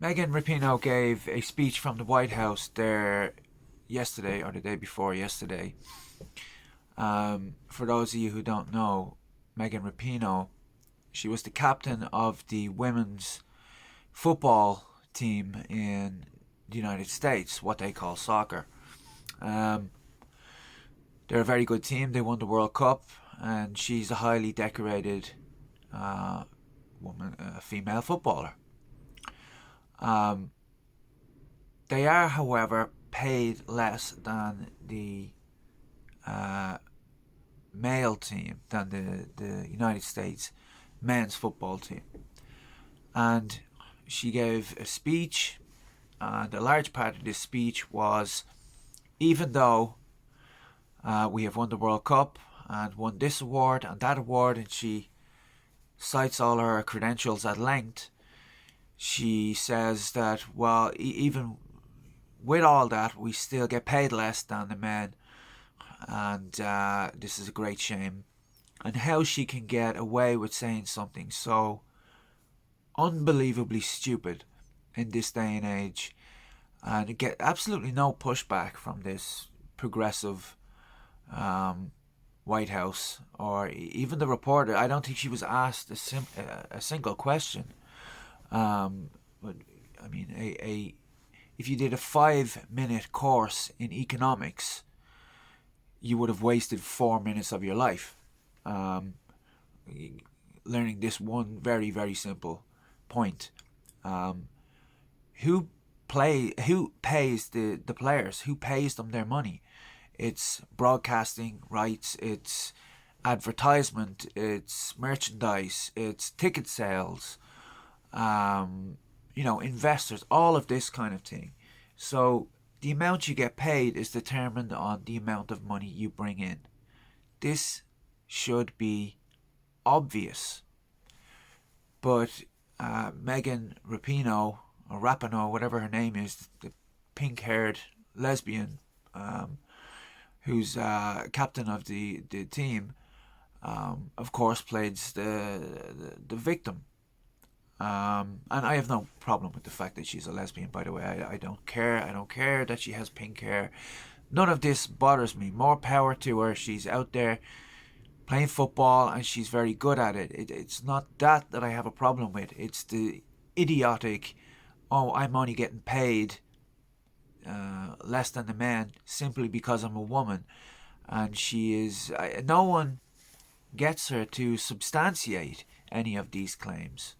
Megan Rapinoe gave a speech from the White House there yesterday or the day before yesterday. For those of you who don't know, Megan Rapinoe, she was the captain of the women's football team in the United States, what they call soccer. Um, they're a very good team. They won the World Cup, and she's a highly decorated woman, female footballer. Um, they are, however, paid less than the uh, male team, than the United States men's football team. And she gave a speech, and a large part of this speech was, even though we have won the World Cup and won this award and that award, and she cites all her credentials at length, she says that, well, even with all that, we still get paid less than the men, and this is a great shame. And how she can get away with saying something so unbelievably stupid in this day and age, and get absolutely no pushback from this progressive White House or even the reporter. I don't think she was asked a single question. But I mean, if you did a 5-minute course in economics, you would have wasted 4 minutes of your life learning this one very, very simple point. Um, who pays the players? Who pays them their money? It's broadcasting rights, it's advertisement, it's merchandise, it's ticket sales, investors, all of this kind of thing. So the amount you get paid is determined on the amount of money you bring in. This should be obvious. But Megan Rapinoe, or Rapinoe, whatever her name is, the pink-haired lesbian who's captain of the team, of course, plays the victim. And I have no problem with the fact that she's a lesbian, by the way. I don't care. I don't care that she has pink hair. None of this bothers me. More power to her. She's out there playing football and she's very good at it. It's not that I have a problem with. It's the idiotic, oh, I'm only getting paid less than the man simply because I'm a woman. And she is. No one gets her to substantiate any of these claims.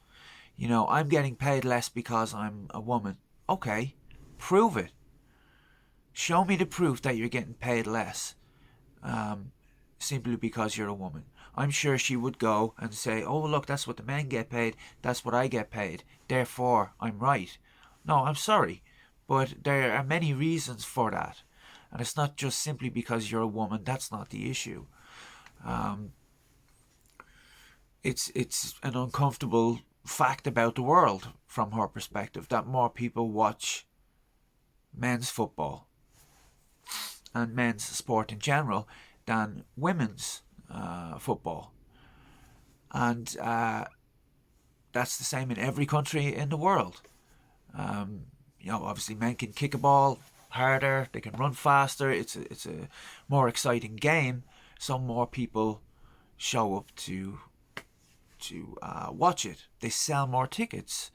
I'm getting paid less because I'm a woman. Okay, prove it. Show me the proof that you're getting paid less simply because you're a woman. I'm sure she would go and say, oh, look, that's what the men get paid, that's what I get paid, therefore I'm right. No, I'm sorry, but there are many reasons for that. And it's not just simply because you're a woman. That's not the issue. It's an uncomfortable fact about the world from her perspective that more people watch men's football and men's sport in general than women's football. And that's the same in every country in the world. Obviously men can kick a ball harder, they can run faster, it's a more exciting game, so more people show up to watch it. They sell more tickets.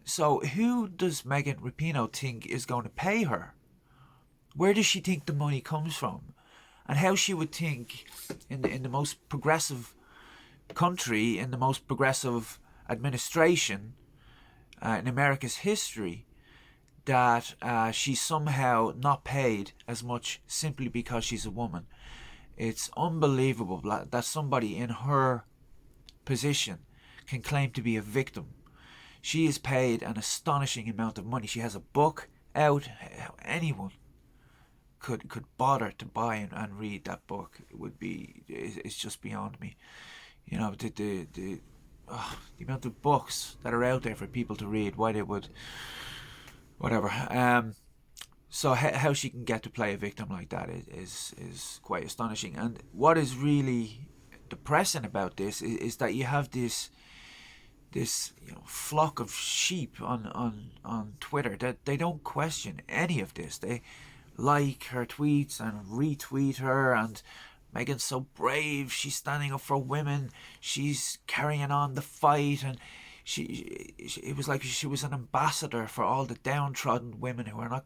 So who does Megan Rapinoe think is going to pay her? Where does she think the money comes from? And how she would think in the most progressive country, in the most progressive administration in America's history, that she's somehow not paid as much simply because she's a woman. It's unbelievable that somebody in her position can claim to be a victim. She is paid an astonishing amount of money. She has a book out. Anyone could bother to buy and read that book. It's just beyond me. The amount of books that are out there for people to read. Why they would, whatever. So how she can get to play a victim like that is quite astonishing. And what is really depressing about this is that you have this this flock of sheep on Twitter that they don't question any of this. They like her tweets and retweet her, and Meghan's so brave. She's standing up for women. She's carrying on the fight, and it was like she was an ambassador for all the downtrodden women who are not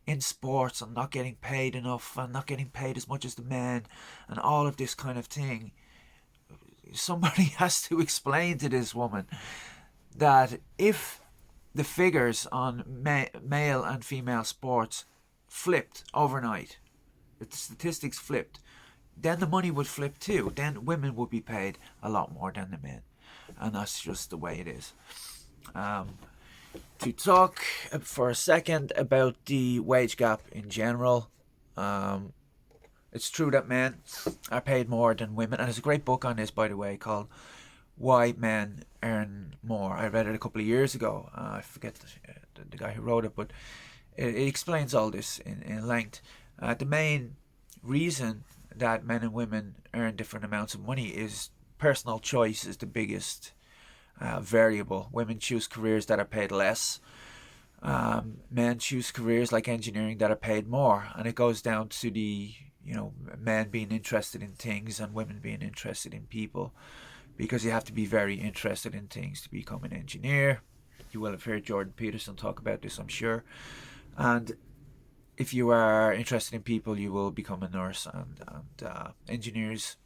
in sports and not getting paid enough and not getting paid as much as the men, and all of this kind of thing. Somebody has to explain to this woman that if the figures on male and female sports flipped overnight, if the statistics flipped, then the money would flip too. Then women would be paid a lot more than the men. And that's just the way it is. To talk for a second about the wage gap in general, it's true that men are paid more than women, and there's a great book on this, by the way, called Why Men Earn More. I read it a couple of years ago. I forget the guy who wrote it, but it explains all this in length. The main reason that men and women earn different amounts of money is personal choice is the biggest variable. Women choose careers that are paid less. Men choose careers like engineering that are paid more, and it goes down to the men being interested in things and women being interested in people, because you have to be very interested in things to become an engineer. You will have heard Jordan Peterson talk about this, I'm sure. And if you are interested in people, you will become a nurse, and engineers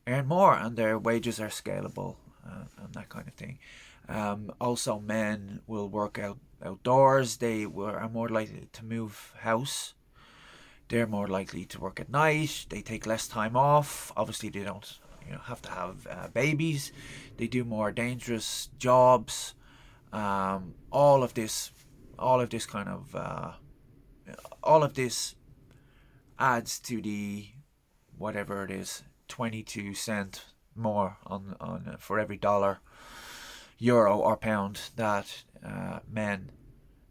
earn more and their wages are scalable and that kind of thing. Also, men will work outdoors. They are more likely to move house. They're more likely to work at night. They take less time off. Obviously, they don't have to have babies. They do more dangerous jobs. All of this adds to the whatever it is, 22 cents more on for every dollar, euro or pound that men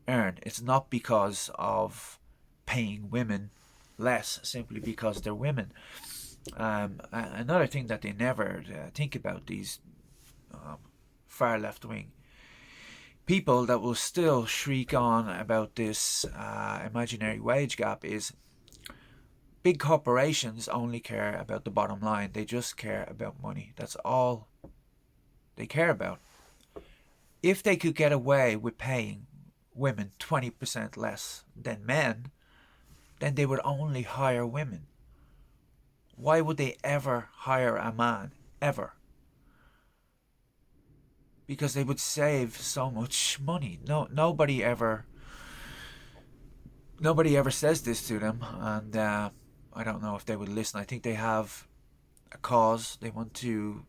earn. It's not because of paying women less simply because they're women. Another thing that they never think about, these far left wing people that will still shriek on about this imaginary wage gap, is big corporations only care about the bottom line. They just care about money. That's all they care about. If they could get away with paying women 20% less than men, then they would only hire women. Why would they ever hire a man? Ever? Because they would save so much money. Nobody ever says this to them, and I don't know if they would listen. I think they have a cause. They want to,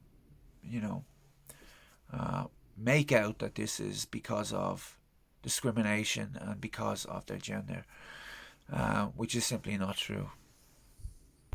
make out that this is because of discrimination and because of their gender, which is simply not true.